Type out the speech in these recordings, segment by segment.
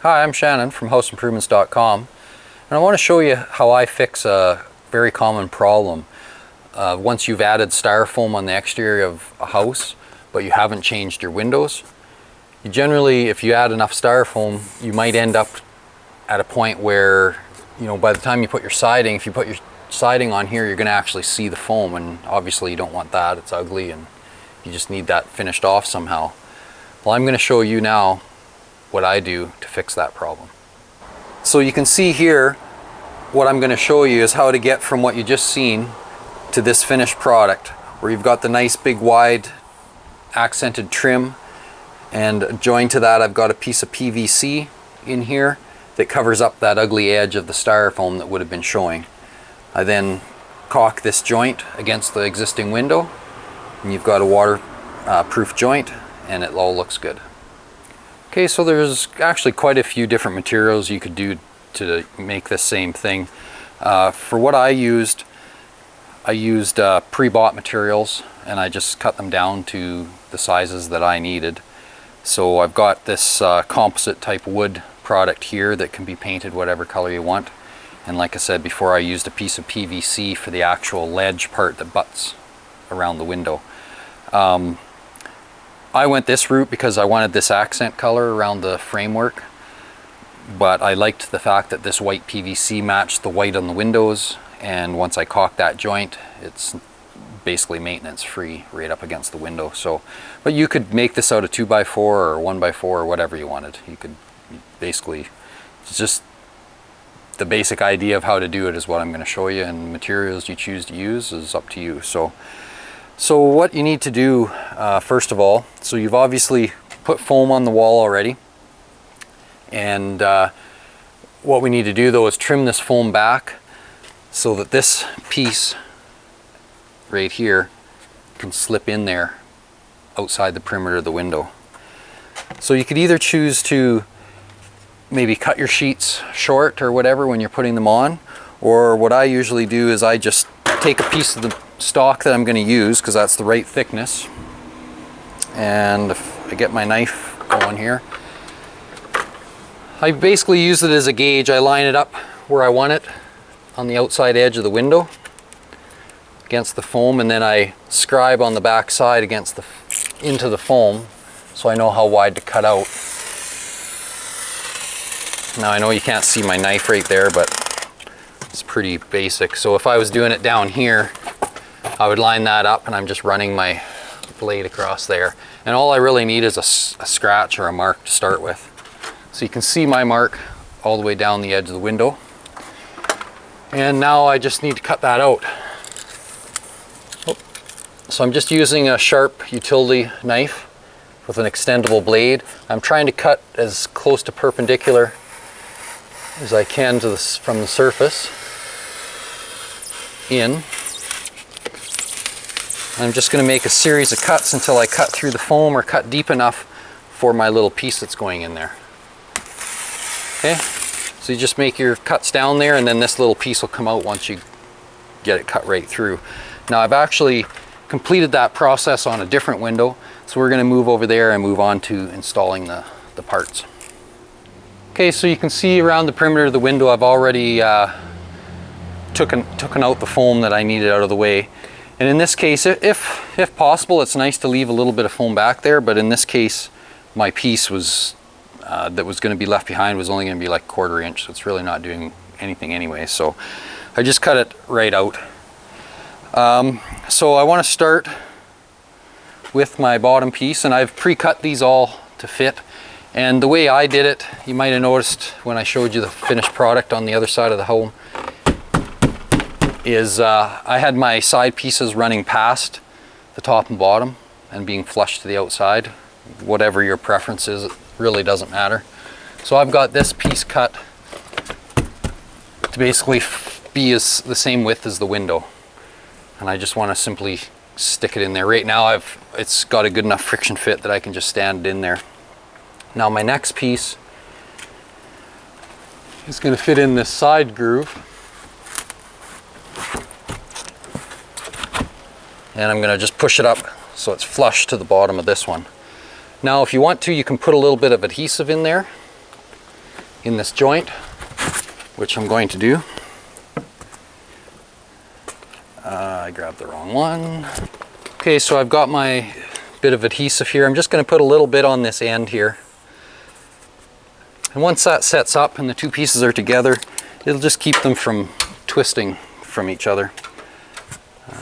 Hi, I'm Shannon from houseimprovements.com, and I want to show you how I fix a very common problem. Once you've added styrofoam on the exterior of a house, but you haven't changed your windows, you generally, if you add enough styrofoam, you might end up at a point where, by the time you put your siding, if you put your siding on here, you're going to actually see the foam, and obviously you don't want that. It's ugly, and you just need that finished off somehow. Well, I'm going to show you now what I do to fix that problem. So you can see here, what I'm going to show you is how to get from what you just seen to this finished product, where you've got the nice big wide accented trim, and joined to that I've got a piece of PVC in here that covers up that ugly edge of the styrofoam that would have been showing. I then caulk this joint against the existing window, and you've got a waterproof joint, and it all looks good. Okay, so there's actually quite a few different materials you could do to make this same thing. For what I used pre-bought materials, and I just cut them down to the sizes that I needed. So I've got this composite type wood product here that can be painted whatever color you want. And like I said before, I used a piece of PVC for the actual ledge part that butts around the window. I went this route because I wanted this accent color around the framework, but I liked the fact that this white PVC matched the white on the windows, and once I caulked that joint, it's basically maintenance free right up against the window. So, but you could make this out of 2x4 or 1x4 or whatever you wanted. You could basically, it's just the basic idea of how to do it is what I'm going to show you, and materials you choose to use is up to you. So what you need to do, first of all, so you've obviously put foam on the wall already, and what we need to do though is trim this foam back so that this piece right here can slip in there outside the perimeter of the window. So you could either choose to maybe cut your sheets short or whatever when you're putting them on, or what I usually do is I just take a piece of the stock that I'm going to use, because that's the right thickness, and if I get my knife going here, I basically use it as a gauge. I line it up where I want it on the outside edge of the window against the foam, and then I scribe on the back side against into the foam, so I know how wide to cut out. Now I know you can't see my knife right there, but it's pretty basic. So if I was doing it down here, I would line that up, and I'm just running my blade across there. And all I really need is a scratch or a mark to start with. So you can see my mark all the way down the edge of the window. And now I just need to cut that out. So I'm just using a sharp utility knife with an extendable blade. I'm trying to cut as close to perpendicular as I can to from the surface in. I'm just going to make a series of cuts until I cut through the foam or cut deep enough for my little piece that's going in there. Okay, so you just make your cuts down there, and then this little piece will come out once you get it cut right through. Now I've actually completed that process on a different window, so we're going to move over there and move on to installing the parts. Okay, so you can see around the perimeter of the window I've already taken out the foam that I needed out of the way. And in this case, if possible, it's nice to leave a little bit of foam back there, but in this case, my piece was that was going to be left behind was only going to be like 1/4 inch, so it's really not doing anything anyway. So I just cut it right out. So I want to start with my bottom piece, and I've pre-cut these all to fit. And the way I did it, you might have noticed when I showed you the finished product on the other side of the home, is I had my side pieces running past the top and bottom and being flush to the outside. Whatever your preference is, it really doesn't matter. So I've got this piece cut to basically be the same width as the window, and I just want to simply stick it in there. Right now it's got a good enough friction fit that I can just stand it in there. Now my next piece is going to fit in this side groove, and I'm going to just push it up so it's flush to the bottom of this one. Now if you want to, you can put a little bit of adhesive in there in this joint, which I'm going to do. I grabbed the wrong one. Okay, so I've got my bit of adhesive here. I'm just going to put a little bit on this end here. And once that sets up and the two pieces are together, it'll just keep them from twisting from each other.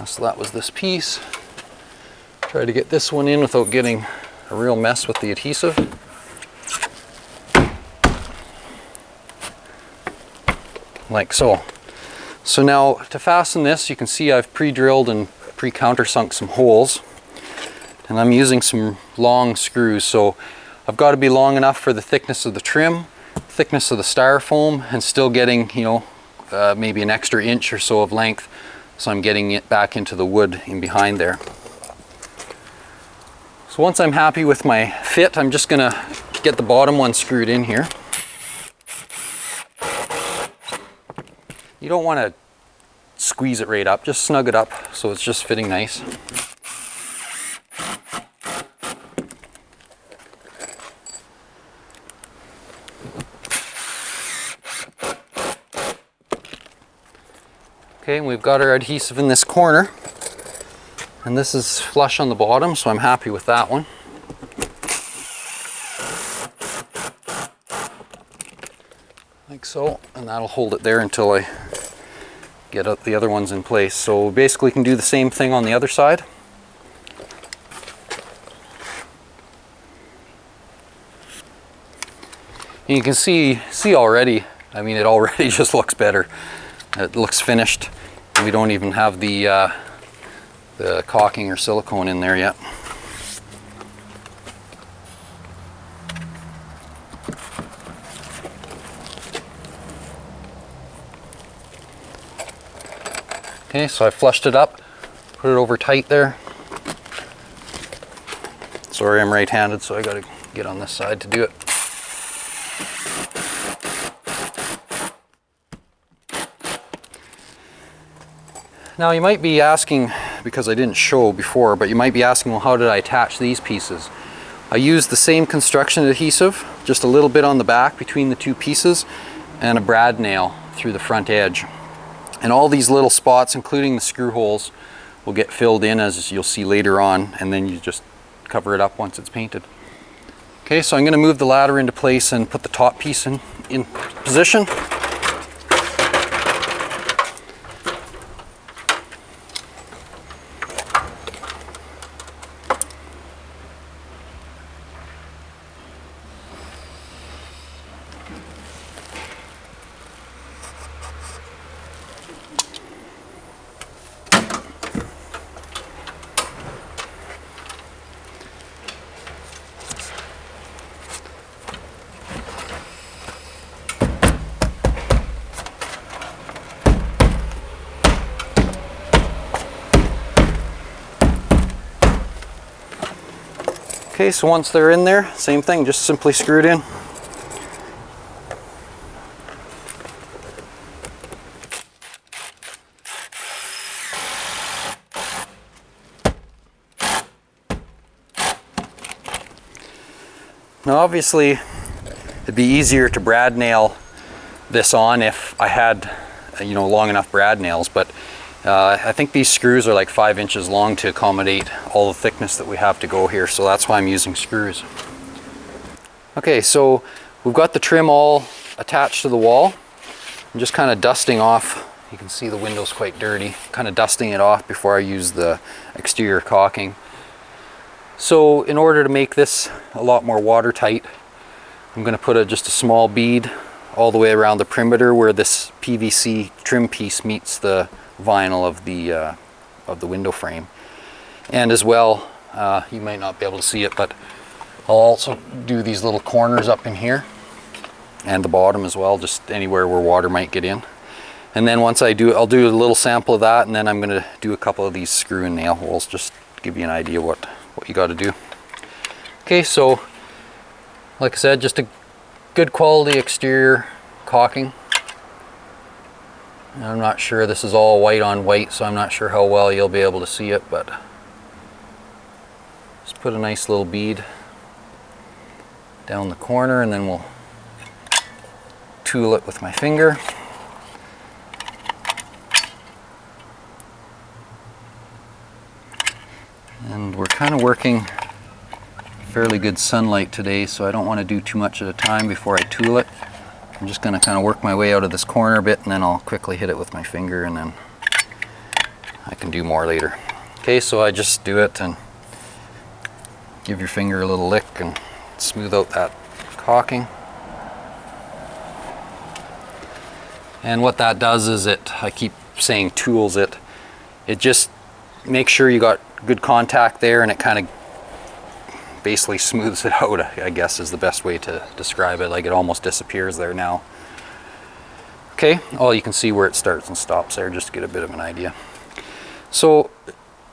So that was this piece. Try to get this one in without getting a real mess with the adhesive. Like so. So now to fasten this, you can see I've pre-drilled and pre-countersunk some holes. And I'm using some long screws, so I've got to be long enough for the thickness of the trim, thickness of the styrofoam, and still getting, you know, maybe an extra inch or so of length, so I'm getting it back into the wood in behind there. So once I'm happy with my fit, I'm just going to get the bottom one screwed in here. You don't want to squeeze it right up, just snug it up so it's just fitting nice. Okay, and we've got our adhesive in this corner, and this is flush on the bottom, so I'm happy with that one. Like so, and that'll hold it there until I get the other ones in place. So basically you can do the same thing on the other side. And you can see already, I mean, it already just looks better. It looks finished. We don't even have the caulking or silicone in there yet. Okay, so I flushed it up, put it over tight there. Sorry, I'm right-handed, so I gotta get on this side to do it. Now you might be asking, because I didn't show before, but you might be asking, well, how did I attach these pieces? I used the same construction adhesive, just a little bit on the back between the two pieces, and a brad nail through the front edge. And all these little spots, including the screw holes, will get filled in, as you'll see later on, and then you just cover it up once it's painted. Okay, so I'm going to move the ladder into place and put the top piece in position. Okay, so once they're in there, same thing, just simply screw it in. Now obviously it'd be easier to brad nail this on if I had, you know, long enough brad nails, but I think these screws are like 5 inches long to accommodate all the thickness that we have to go here, so that's why I'm using screws. Okay, so we've got the trim all attached to the wall. I'm just kind of dusting off, you can see the window's quite dirty, kind of dusting it off before I use the exterior caulking. So in order to make this a lot more watertight, I'm going to put just a small bead all the way around the perimeter where this PVC trim piece meets the vinyl of the window frame. And as well, you might not be able to see it, but I'll also do these little corners up in here and the bottom as well, just anywhere where water might get in. And then once I do, I'll do a little sample of that, and then I'm going to do a couple of these screw and nail holes just to give you an idea what you got to do. Okay, so like I said, just a good quality exterior caulking. I'm not sure, this is all white on white, so I'm not sure how well you'll be able to see it, but just put a nice little bead down the corner, and then we'll tool it with my finger. And we're kind of working fairly good sunlight today, so I don't want to do too much at a time before I tool it. I'm just going to kind of work my way out of this corner a bit, and then I'll quickly hit it with my finger, and then I can do more later. Okay, so I just do it and give your finger a little lick and smooth out that caulking. And what that does is I keep saying tools it. It just makes sure you got good contact there, and it kind of basically smooths it out, I guess is the best way to describe it. Like it almost disappears there now. Okay, well, you can see where it starts and stops there just to get a bit of an idea. So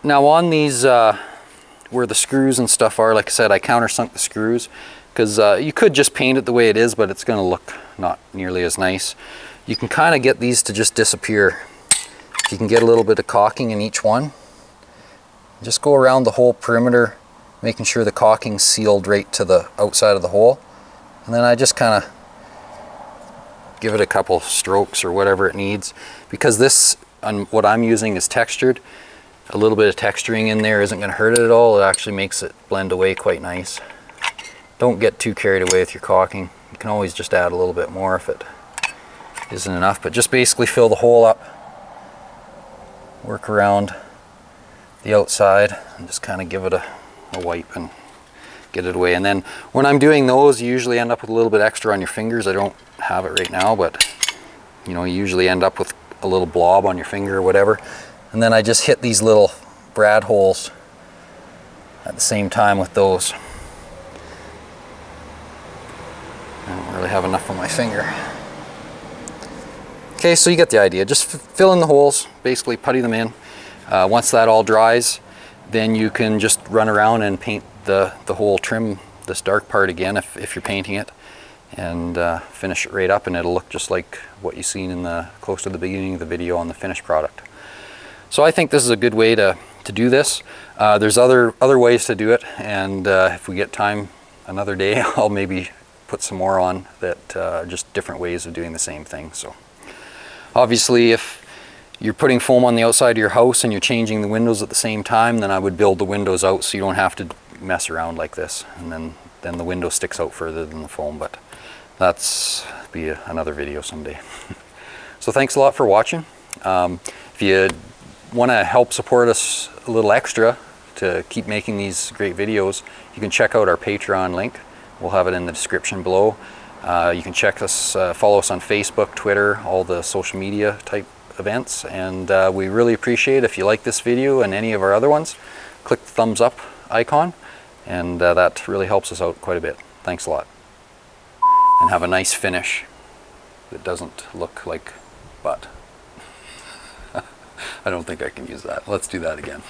now on these where the screws and stuff are, like I said, I countersunk the screws because you could just paint it the way it is, but it's going to look not nearly as nice. You can kind of get these to just disappear. You can get a little bit of caulking in each one. Just go around the whole perimeter, making sure the caulking's sealed right to the outside of the hole. And then I just kind of give it a couple strokes or whatever it needs. Because this, what I'm using is textured, a little bit of texturing in there isn't going to hurt it at all. It actually makes it blend away quite nice. Don't get too carried away with your caulking. You can always just add a little bit more if it isn't enough. But just basically fill the hole up, work around the outside, and just kind of give it a wipe and get it away. And then when I'm doing those, you usually end up with a little bit extra on your fingers. I don't have it right now, but you know, you usually end up with a little blob on your finger or whatever. And then I just hit these little brad holes at the same time with those. I don't really have enough on my finger. Okay, so you get the idea. Just fill in the holes, basically putty them in. Once that all dries, then you can just run around and paint the whole trim, this dark part again if you're painting it, and finish it right up, and it'll look just like what you've seen in close to the beginning of the video on the finished product. So I think this is a good way to do this. There's other ways to do it, and if we get time another day, I'll maybe put some more on that, just different ways of doing the same thing. So obviously, if you're putting foam on the outside of your house and you're changing the windows at the same time, then I would build the windows out so you don't have to mess around like this, and then the window sticks out further than the foam. But that's be another video someday. So thanks a lot for watching. If you want to help support us a little extra to keep making these great videos, you can check out our Patreon link. We'll have it in the description below. You can check us, follow us on Facebook, Twitter, all the social media type events, and we really appreciate if you like this video and any of our other ones, click the thumbs up icon, and that really helps us out quite a bit. Thanks a lot, and have a nice finish that doesn't look like butt. I don't think I can use that. Let's do that again.